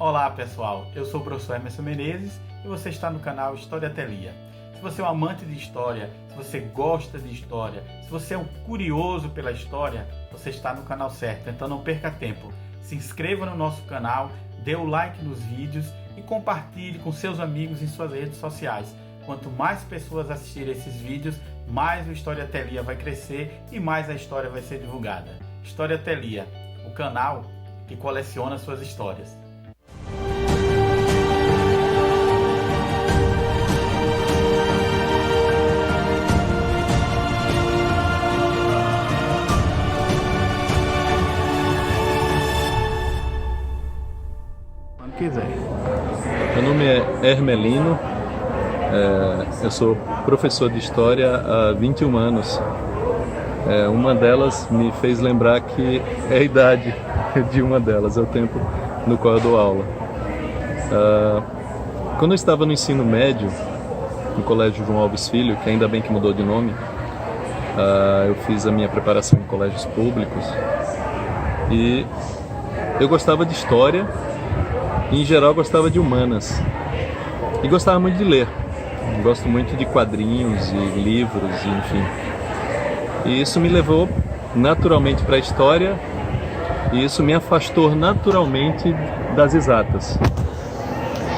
Olá pessoal, eu sou o professor Emerson Menezes e você está no canal História Telia. Se você é um amante de história, se você gosta de história, se você é um curioso pela história, você está no canal certo, então não perca tempo. Se inscreva no nosso canal, dê o like nos vídeos e compartilhe com seus amigos em suas redes sociais. Quanto mais pessoas assistirem esses vídeos, mais o História Telia vai crescer e mais a história vai ser divulgada. História Telia, o canal que coleciona suas histórias. Quando quiser. Meu nome é Hermelino, eu sou professor de História há 21 anos. Uma delas me fez lembrar que é a idade de uma delas, é o tempo no qual eu dou aula. Quando eu estava no ensino médio, no Colégio João Alves Filho, que ainda bem que mudou de nome, eu fiz a minha preparação em colégios públicos e eu gostava de História e, em geral, gostava de Humanas e gostava muito de ler. Gosto muito de quadrinhos e livros, enfim. E isso me levou naturalmente para a História e isso me afastou naturalmente das exatas.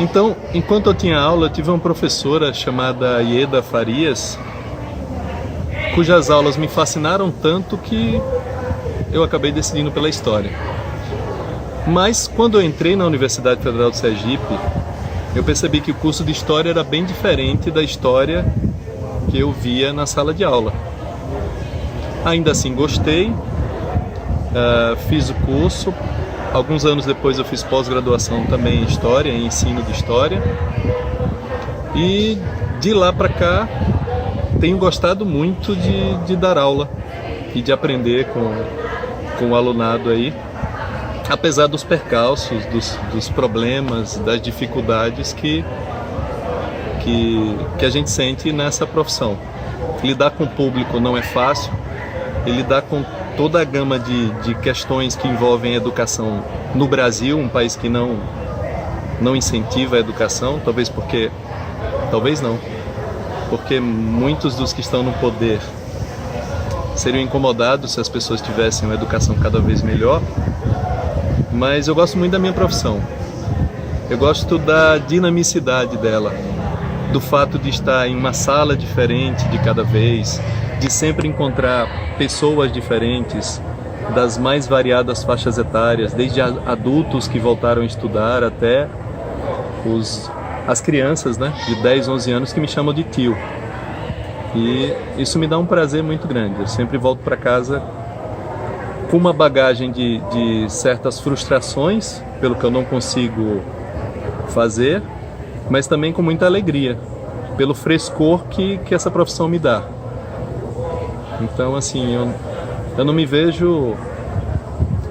Então, enquanto eu tinha aula, eu tive uma professora chamada Ieda Farias, cujas aulas me fascinaram tanto que eu acabei decidindo pela História. Mas, quando eu entrei na Universidade Federal do Sergipe, eu percebi que o curso de História era bem diferente da história que eu via na sala de aula. Ainda assim gostei, fiz o curso. Alguns anos depois eu fiz pós-graduação também em História, em ensino de História. E de lá para cá tenho gostado muito de dar aula e de aprender com o alunado aí. Apesar dos percalços, dos problemas, das dificuldades que a gente sente nessa profissão. Lidar com o público não é fácil, e lidar com toda a gama de questões que envolvem a educação no Brasil, um país que não incentiva a educação, talvez não, porque muitos dos que estão no poder seriam incomodados se as pessoas tivessem uma educação cada vez melhor. Mas eu gosto muito da minha profissão. Eu gosto da dinamicidade dela, do fato de estar em uma sala diferente de cada vez, de sempre encontrar pessoas diferentes, das mais variadas faixas etárias, desde adultos que voltaram a estudar até as crianças, né, de 10, 11 anos que me chamam de tio. E isso me dá um prazer muito grande. Eu sempre volto para casa com uma bagagem de certas frustrações pelo que eu não consigo fazer, mas também com muita alegria pelo frescor que essa profissão me dá. Então, assim, eu não me vejo,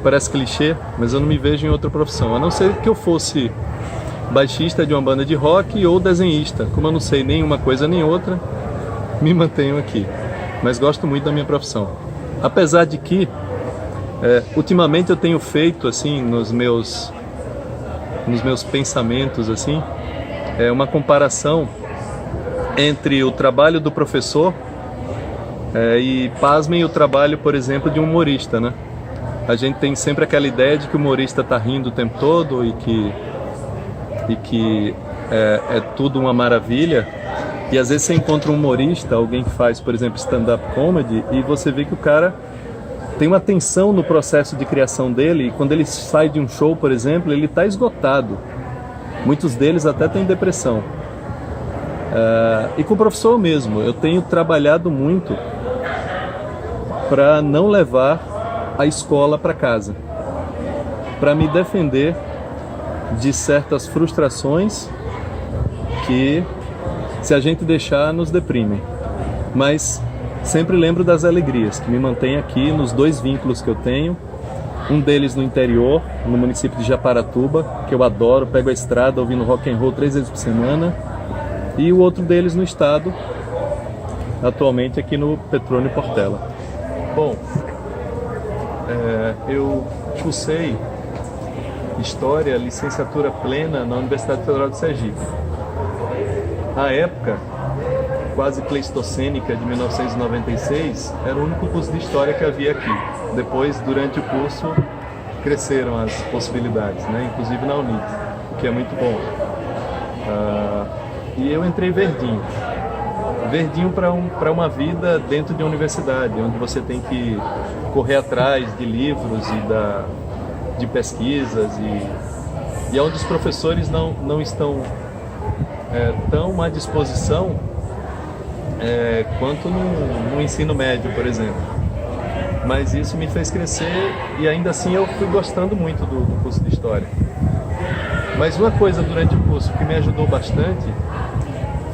parece clichê, mas eu não me vejo em outra profissão, a não ser que eu fosse baixista de uma banda de rock ou desenhista. Como eu não sei nem uma coisa nem outra, me mantenho aqui, mas gosto muito da minha profissão. Apesar de que ultimamente eu tenho feito, assim, nos meus pensamentos, assim, uma comparação entre o trabalho do professor e, pasmem, o trabalho, por exemplo, de um humorista, né? A gente tem sempre aquela ideia de que o humorista está rindo o tempo todo e que é tudo uma maravilha. E às vezes você encontra um humorista, alguém que faz, por exemplo, stand-up comedy, e você vê que o cara tem uma tensão no processo de criação dele, e quando ele sai de um show, por exemplo, ele está esgotado. Muitos deles até têm depressão. E com o professor mesmo, eu tenho trabalhado muito para não levar a escola para casa, para me defender de certas frustrações que, se a gente deixar, nos deprimem. Mas sempre lembro das alegrias que me mantêm aqui nos dois vínculos que eu tenho. Um deles no interior, no município de Japaratuba, que eu adoro, pego a estrada ouvindo rock and roll 3 vezes por semana. E o outro deles no estado, atualmente aqui no Petrônio Portela. Bom, eu cursei História, licenciatura plena na Universidade Federal de Sergipe. À época, quase pleistocênica de 1996, era o único curso de História que havia aqui. Depois, durante o curso, cresceram as possibilidades, né? Inclusive na Unip, o que é muito bom. E eu entrei verdinho para uma vida dentro de uma universidade, onde você tem que correr atrás de livros e de pesquisas e onde os professores não estão tão à disposição quanto no ensino médio, por exemplo. Mas isso me fez crescer e ainda assim eu fui gostando muito do curso de História. Mas uma coisa durante o curso que me ajudou bastante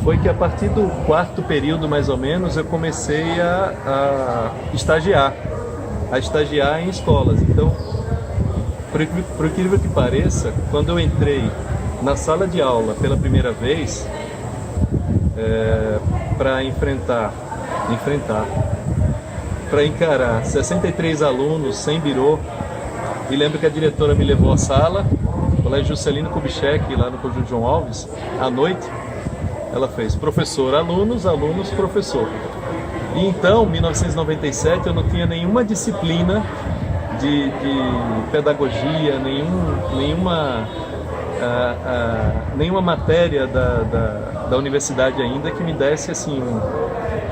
foi que a partir do 4º período, mais ou menos, eu comecei a estagiar em escolas. Então, por incrível que pareça, quando eu entrei na sala de aula pela primeira vez, para encarar 63 alunos sem birô, e lembro que a diretora me levou à sala, Colégio Juscelino Kubitschek, lá no Conjunto João Alves, à noite. Ela fez professor, alunos, alunos, professor. E então, em 1997, eu não tinha nenhuma disciplina de pedagogia, nenhuma matéria da universidade ainda que me desse assim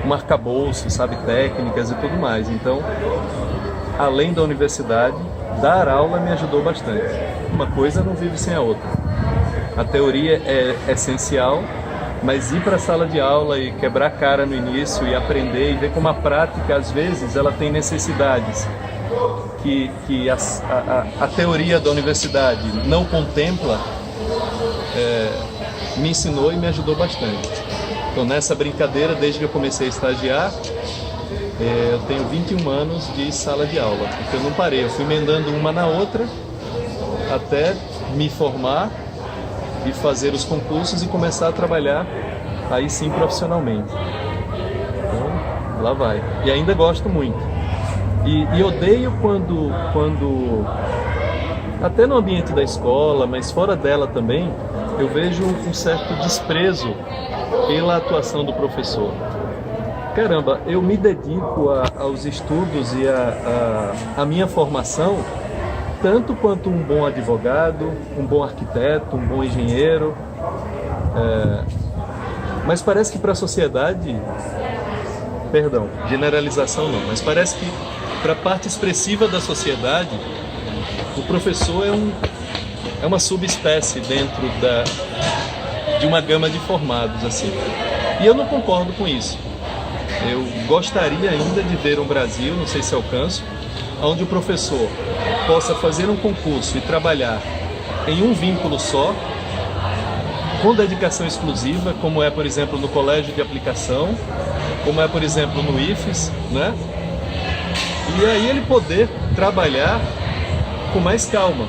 um arcabouço, sabe, técnicas e tudo mais. Então, além da universidade, dar aula me ajudou bastante. Uma coisa não vive sem a outra. A teoria é essencial, mas ir para a sala de aula e quebrar a cara no início e aprender e ver como a prática, às vezes, ela tem necessidades que a teoria da universidade não contempla, me ensinou e me ajudou bastante. Então, nessa brincadeira, desde que eu comecei a estagiar, eu tenho 21 anos de sala de aula, porque eu não parei, eu fui emendando uma na outra até me formar e fazer os concursos e começar a trabalhar aí sim profissionalmente. Então, lá vai. E ainda gosto muito. E odeio quando até no ambiente da escola, mas fora dela também, eu vejo um certo desprezo pela atuação do professor. Caramba, eu me dedico aos estudos e a minha formação tanto quanto um bom advogado, um bom arquiteto, um bom engenheiro. Mas parece que para a sociedade, perdão, generalização não, mas parece que para a parte expressiva da sociedade, o professor é uma subespécie dentro de uma gama de formados, assim. E eu não concordo com isso. Eu gostaria ainda de ver um Brasil, não sei se alcanço, onde o professor possa fazer um concurso e trabalhar em um vínculo só, com dedicação exclusiva, como é, por exemplo, no colégio de aplicação, como é, por exemplo, no IFES, né? E aí ele poder trabalhar com mais calma,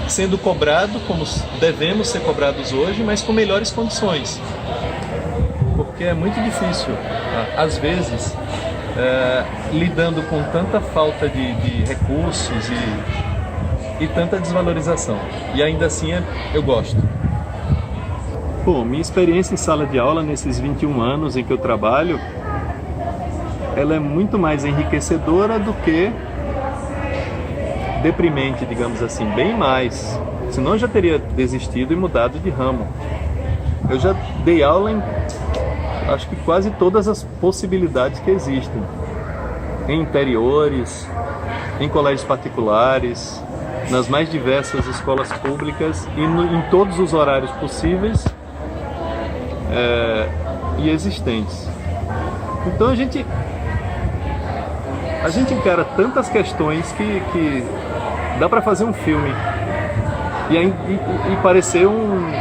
sendo cobrado como devemos ser cobrados hoje, mas com melhores condições. Porque é muito difícil, às vezes, lidando com tanta falta de recursos e tanta desvalorização. E ainda assim eu gosto. Bom, minha experiência em sala de aula nesses 21 anos em que eu trabalho, ela é muito mais enriquecedora do que deprimente, digamos assim, bem mais. Senão eu já teria desistido e mudado de ramo. Eu já dei aula em, acho que quase todas as possibilidades que existem. Em interiores, em colégios particulares, nas mais diversas escolas públicas e em todos os horários possíveis e existentes. Então a gente encara tantas questões que dá para fazer um filme e parecer um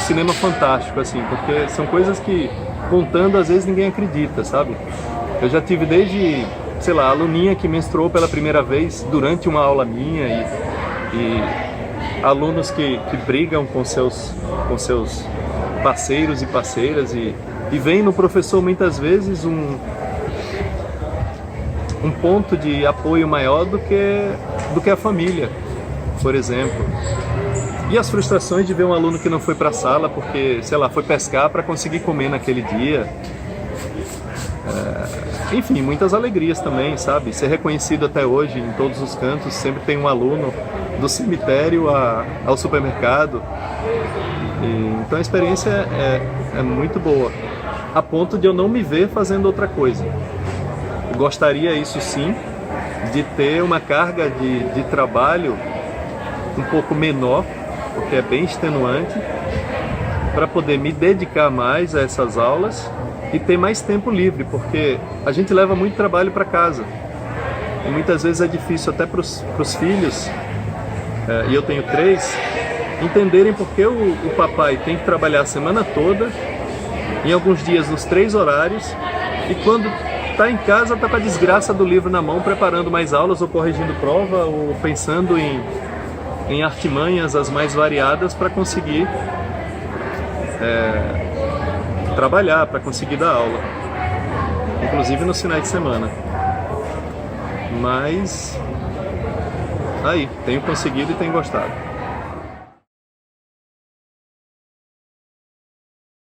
cinema fantástico, assim, porque são coisas que, contando, às vezes ninguém acredita, sabe? Eu já tive desde, sei lá, aluninha que menstruou pela primeira vez durante uma aula minha e alunos que brigam com seus parceiros e parceiras e veem no professor muitas vezes um ponto de apoio maior do que a família. por exemplo. E as frustrações de ver um aluno que não foi para a sala porque, sei lá, foi pescar para conseguir comer naquele dia. Enfim, muitas alegrias também, sabe? Ser reconhecido até hoje em todos os cantos, sempre tem um aluno do cemitério ao supermercado. Então a experiência é muito boa, a ponto de eu não me ver fazendo outra coisa. Eu gostaria, isso sim, de ter uma carga de trabalho um pouco menor, porque é bem extenuante, para poder me dedicar mais a essas aulas e ter mais tempo livre, porque a gente leva muito trabalho para casa e muitas vezes é difícil até para os filhos, e eu tenho 3, entenderem porque o papai tem que trabalhar a semana toda, em alguns dias nos 3 horários, e quando está em casa está com a desgraça do livro na mão, preparando mais aulas ou corrigindo prova ou pensando em artimanhas as mais variadas para conseguir trabalhar, para conseguir dar aula, inclusive nos finais de semana. Mas aí, tenho conseguido e tenho gostado.